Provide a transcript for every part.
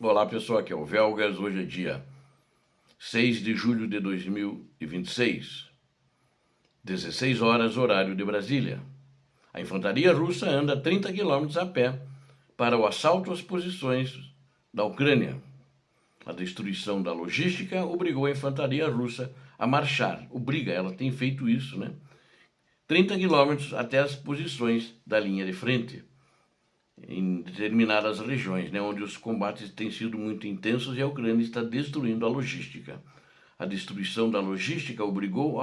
Olá pessoal, aqui é o Velgas. Hoje é dia 6 de julho de 2026, 16 horas, horário de Brasília. A infantaria russa anda 30 quilômetros a pé para o assalto às posições da Ucrânia. A destruição da logística obrigou a infantaria russa a marchar. Ela tem feito isso, né? 30 quilômetros até as posições da linha de frente, em determinadas regiões, né, onde os combates têm sido muito intensos e a Ucrânia está destruindo a logística. A destruição da logística obrigou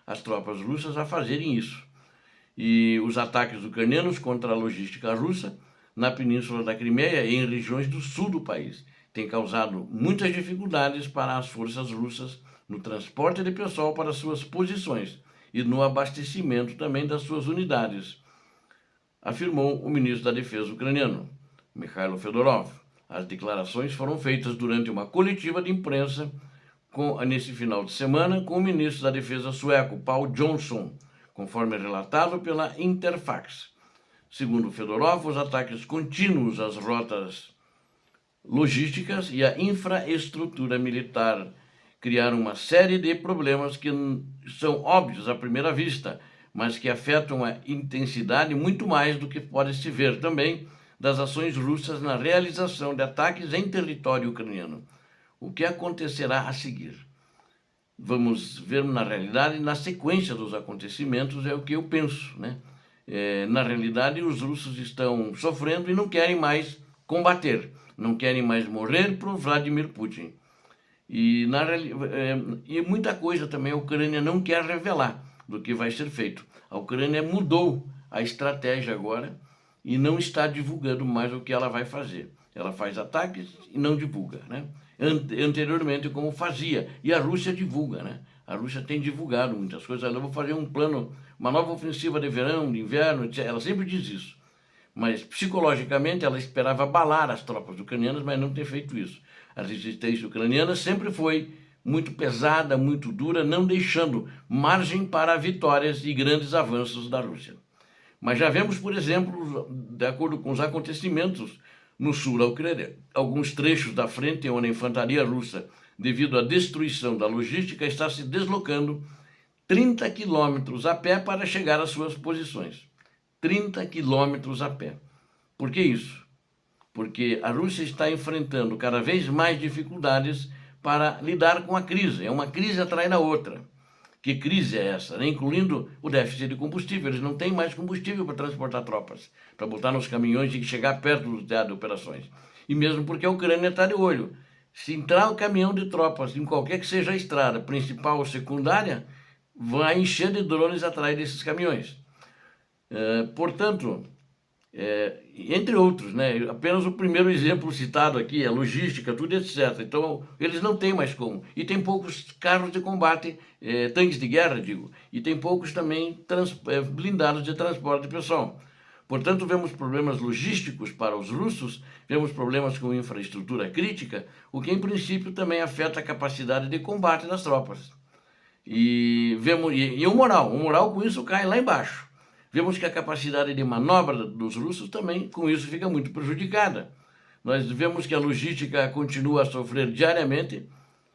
as tropas russas a fazerem isso. E os ataques ucranianos contra a logística russa na península da Crimeia e em regiões do sul do país têm causado muitas dificuldades para as forças russas no transporte de pessoal para suas posições e no abastecimento também das suas unidades, afirmou o ministro da Defesa ucraniano, Mikhailo Fedorov. As declarações foram feitas durante uma coletiva de imprensa nesse final de semana com o ministro da Defesa sueco, Paul Johnson, conforme relatado pela Interfax. Segundo Fedorov, os ataques contínuos às rotas logísticas e à infraestrutura militar criaram uma série de problemas que são óbvios à primeira vista, mas que afetam a intensidade muito mais do que pode se ver também das ações russas na realização de ataques em território ucraniano. O que acontecerá a seguir? Vamos ver na realidade, na sequência dos acontecimentos, é o que eu penso, né? Na realidade, os russos estão sofrendo e não querem mais combater, não querem mais morrer para o Vladimir Putin. E muita coisa também a Ucrânia não quer revelar do que vai ser feito. A Ucrânia mudou a estratégia agora e não está divulgando mais o que ela vai fazer. Ela faz ataques e não divulga, né? Anteriormente, como fazia. E a Rússia divulga, né? A Rússia tem divulgado muitas coisas. Ela vai fazer um plano, uma nova ofensiva de verão, de inverno, etc. Ela sempre diz isso. Mas psicologicamente ela esperava abalar as tropas ucranianas, mas não tem feito isso. A resistência ucraniana sempre foi muito pesada, muito dura, não deixando margem para vitórias e grandes avanços da Rússia. Mas já vemos, por exemplo, de acordo com os acontecimentos no sul da Ucrânia, alguns trechos da frente onde a infantaria russa, devido à destruição da logística, está se deslocando 30 quilômetros a pé para chegar às suas posições. 30 quilômetros a pé. Por que isso? Porque a Rússia está enfrentando cada vez mais dificuldades para lidar com a crise. É uma crise atrás da outra. Que crise é essa? Né? Incluindo o déficit de combustível. Eles não têm mais combustível para transportar tropas, para botar nos caminhões e chegar perto dos teatros de operações. E mesmo porque a Ucrânia está de olho. Se entrar um caminhão de tropas, em qualquer que seja a estrada, principal ou secundária, vai encher de drones atrás desses caminhões. Portanto, entre outros, né? Apenas o primeiro exemplo citado aqui é logística, tudo etc. Então, eles não têm mais como. E tem poucos carros de combate, tanques de guerra, digo, e tem poucos também blindados de transporte de pessoal. Portanto, vemos problemas logísticos para os russos, vemos problemas com infraestrutura crítica, o que em princípio também afeta a capacidade de combate das tropas. E o moral com isso cai lá embaixo. Vemos que a capacidade de manobra dos russos também, com isso, fica muito prejudicada. Nós vemos que a logística continua a sofrer diariamente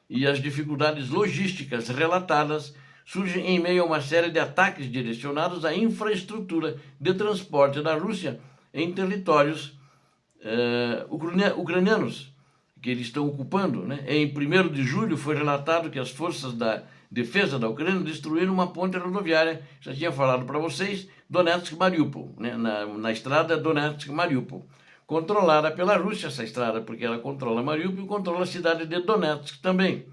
e as dificuldades logísticas relatadas surgem em meio a uma série de ataques direcionados à infraestrutura de transporte da Rússia em territórios ucranianos, que eles estão ocupando, né? Em 1º de julho foi relatado que as forças da defesa da Ucrânia destruíram uma ponte rodoviária, já tinha falado para vocês, Donetsk-Mariupol, né? na estrada Donetsk-Mariupol. Controlada pela Rússia essa estrada, porque ela controla Mariupol e controla a cidade de Donetsk também.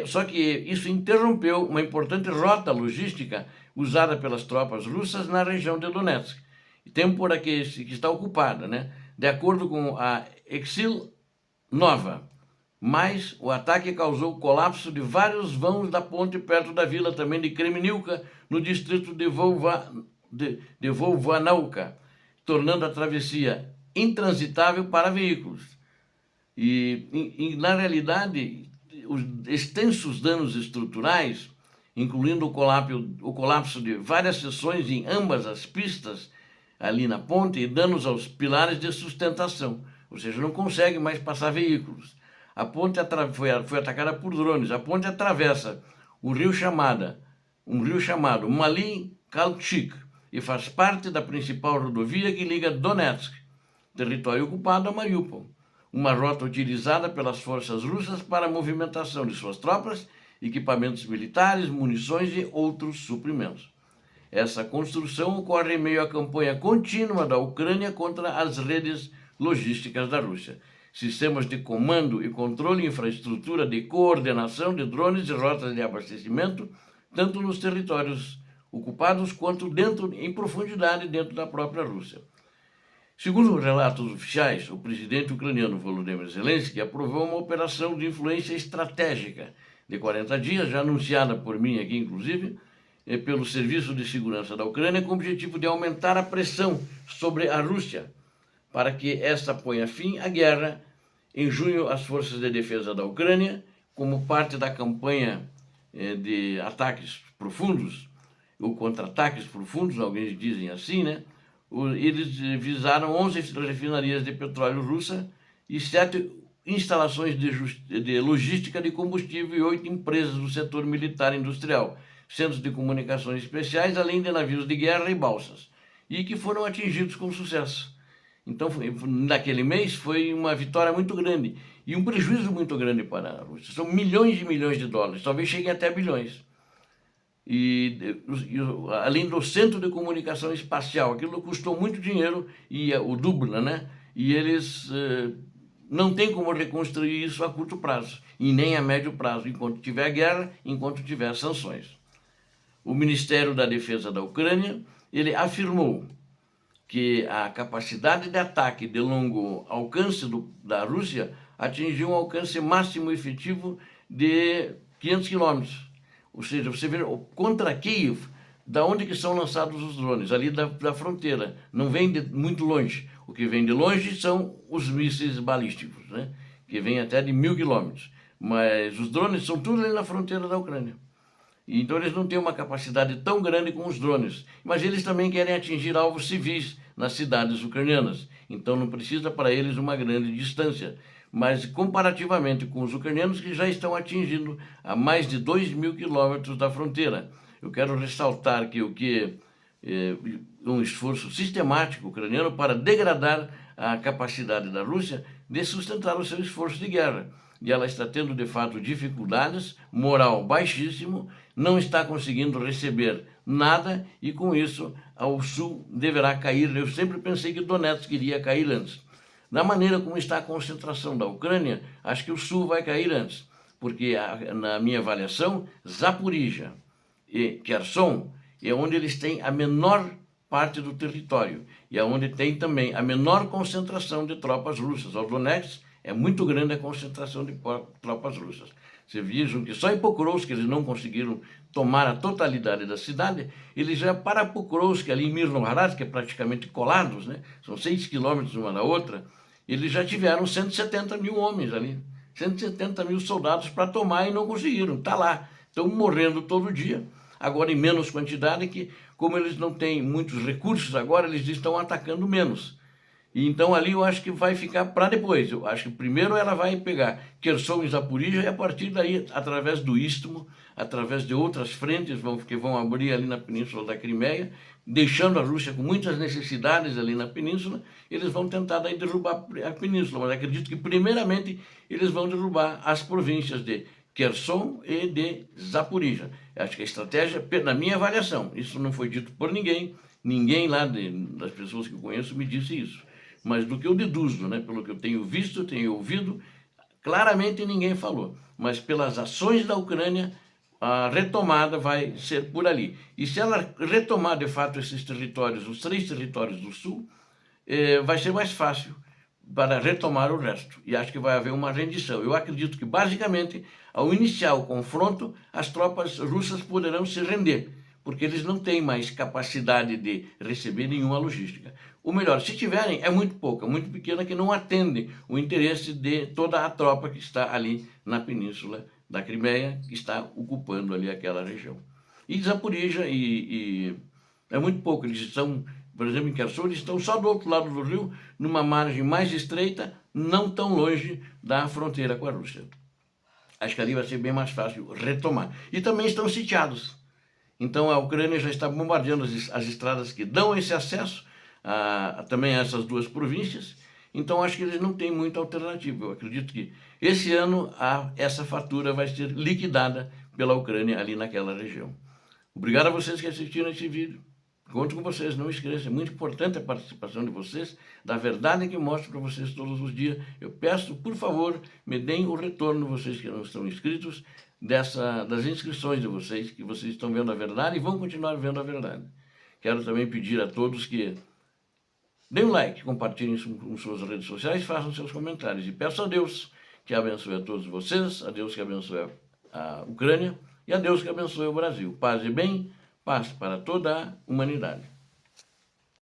Só que isso interrompeu uma importante rota logística usada pelas tropas russas na região de Donetsk. E tem por aqui que está ocupada, né? De acordo com a Exil Nova, mas o ataque causou o colapso de vários vãos da ponte perto da vila também de Kremenivka, no distrito de Volvanouka, tornando a travessia intransitável para veículos. E na realidade, os extensos danos estruturais, incluindo o colapso de várias seções em ambas as pistas ali na ponte e danos aos pilares de sustentação, ou seja, não consegue mais passar veículos. A ponte foi atacada por drones. A ponte atravessa um rio chamado Mali Kalchik, e faz parte da principal rodovia que liga Donetsk, território ocupado, a Mariupol, uma rota utilizada pelas forças russas para a movimentação de suas tropas, equipamentos militares, munições e outros suprimentos. Essa construção ocorre em meio à campanha contínua da Ucrânia contra as redes logísticas da Rússia, sistemas de comando e controle, infraestrutura de coordenação de drones e rotas de abastecimento, tanto nos territórios ocupados quanto em profundidade dentro da própria Rússia. Segundo relatos oficiais, o presidente ucraniano Volodymyr Zelensky aprovou uma operação de influência estratégica de 40 dias, já anunciada por mim aqui, inclusive, pelo Serviço de Segurança da Ucrânia, com o objetivo de aumentar a pressão sobre a Rússia, para que esta ponha fim à guerra. Em junho, as forças de defesa da Ucrânia, como parte da campanha de ataques profundos, ou contra-ataques profundos, alguns dizem assim, né? Eles visaram 11 refinarias de petróleo russa e 7 instalações de logística de combustível e 8 empresas do setor militar e industrial, centros de comunicações especiais, além de navios de guerra e balsas, e que foram atingidos com sucesso. Então, naquele mês, foi uma vitória muito grande e um prejuízo muito grande para a Rússia. São milhões e milhões de dólares, talvez cheguem até bilhões. Além do centro de comunicação espacial, aquilo custou muito dinheiro, e o dubla, né? E eles não têm como reconstruir isso a curto prazo, e nem a médio prazo, enquanto tiver guerra, enquanto tiver sanções. O Ministério da Defesa da Ucrânia, ele afirmou que a capacidade de ataque de longo alcance da Rússia atingiu um alcance máximo efetivo de 500 quilômetros. Ou seja, você vê contra Kiev, da onde que são lançados os drones? Ali da fronteira. Não vem de muito longe. O que vem de longe são os mísseis balísticos, né? Que vêm até de 1000 quilômetros. Mas os drones são tudo ali na fronteira da Ucrânia. Então eles não têm uma capacidade tão grande como os drones. Mas eles também querem atingir alvos civis nas cidades ucranianas. Então não precisa para eles uma grande distância. Mas comparativamente com os ucranianos, que já estão atingindo a mais de 2000 quilômetros da fronteira. Eu quero ressaltar que um esforço sistemático ucraniano para degradar a capacidade da Rússia de sustentar o seu esforço de guerra. E ela está tendo, de fato, dificuldades, moral baixíssimo, não está conseguindo receber nada, e com isso o sul deverá cair. Eu sempre pensei que Donetsk iria cair antes. Na maneira como está a concentração da Ucrânia, acho que o sul vai cair antes, porque, na minha avaliação, Zaporizhia e Kherson é onde eles têm a menor parte do território, e é onde tem também a menor concentração de tropas russas. O Donetsk é muito grande a concentração de tropas russas. Vocês vejam que só em Pokrovsk eles não conseguiram tomar a totalidade da cidade. Eles já para Pokrovsk, ali em Mirnohrad, que é praticamente colados, né? São 6 quilômetros uma da outra, eles já tiveram 170 mil homens ali, 170 mil soldados para tomar, e não conseguiram. Está lá, estão morrendo todo dia, agora em menos quantidade, que como eles não têm muitos recursos agora, eles estão atacando menos. E então ali eu acho que vai ficar para depois. Eu acho que primeiro ela vai pegar Kherson e Zaporizhia, e a partir daí, através do Istmo, através de outras frentes que vão abrir ali na Península da Crimeia, deixando a Rússia com muitas necessidades ali na Península, eles vão tentar daí derrubar a Península. Mas acredito que primeiramente eles vão derrubar as províncias de Kherson e de Zaporizhia. Acho que a estratégia, na minha avaliação, isso não foi dito por ninguém lá das pessoas que eu conheço me disse isso. Mas do que eu deduzo, né, pelo que eu tenho visto, tenho ouvido, claramente ninguém falou. Mas pelas ações da Ucrânia, a retomada vai ser por ali. E se ela retomar, de fato, esses territórios, os 3 territórios do sul, vai ser mais fácil para retomar o resto. E acho que vai haver uma rendição. Eu acredito que, basicamente, ao iniciar o confronto, as tropas russas poderão se render, porque eles não têm mais capacidade de receber nenhuma logística. Ou melhor, se tiverem, é muito pouca, muito pequena, que não atende o interesse de toda a tropa que está ali na Península da Crimeia, que está ocupando ali aquela região. E Zaporizhia é muito pouco, eles estão por exemplo, em Kherson, eles estão só do outro lado do rio, numa margem mais estreita, não tão longe da fronteira com a Rússia. Acho que ali vai ser bem mais fácil retomar. E também estão sitiados. Então a Ucrânia já está bombardeando as estradas que dão esse acesso também a essas duas províncias. Então acho que eles não têm muita alternativa. Eu acredito que esse ano essa fatura vai ser liquidada pela Ucrânia ali naquela região. Obrigado a vocês que assistiram esse vídeo. Conto com vocês, não esqueçam, é muito importante a participação de vocês, da verdade que eu mostro para vocês todos os dias. Eu peço, por favor, me deem o retorno, vocês que não estão inscritos, das inscrições de vocês, que vocês estão vendo a verdade e vão continuar vendo a verdade. Quero também pedir a todos que deem um like, compartilhem com suas redes sociais, façam seus comentários. E peço a Deus que abençoe a todos vocês, a Deus que abençoe a Ucrânia e a Deus que abençoe o Brasil. Paz e bem, paz para toda a humanidade.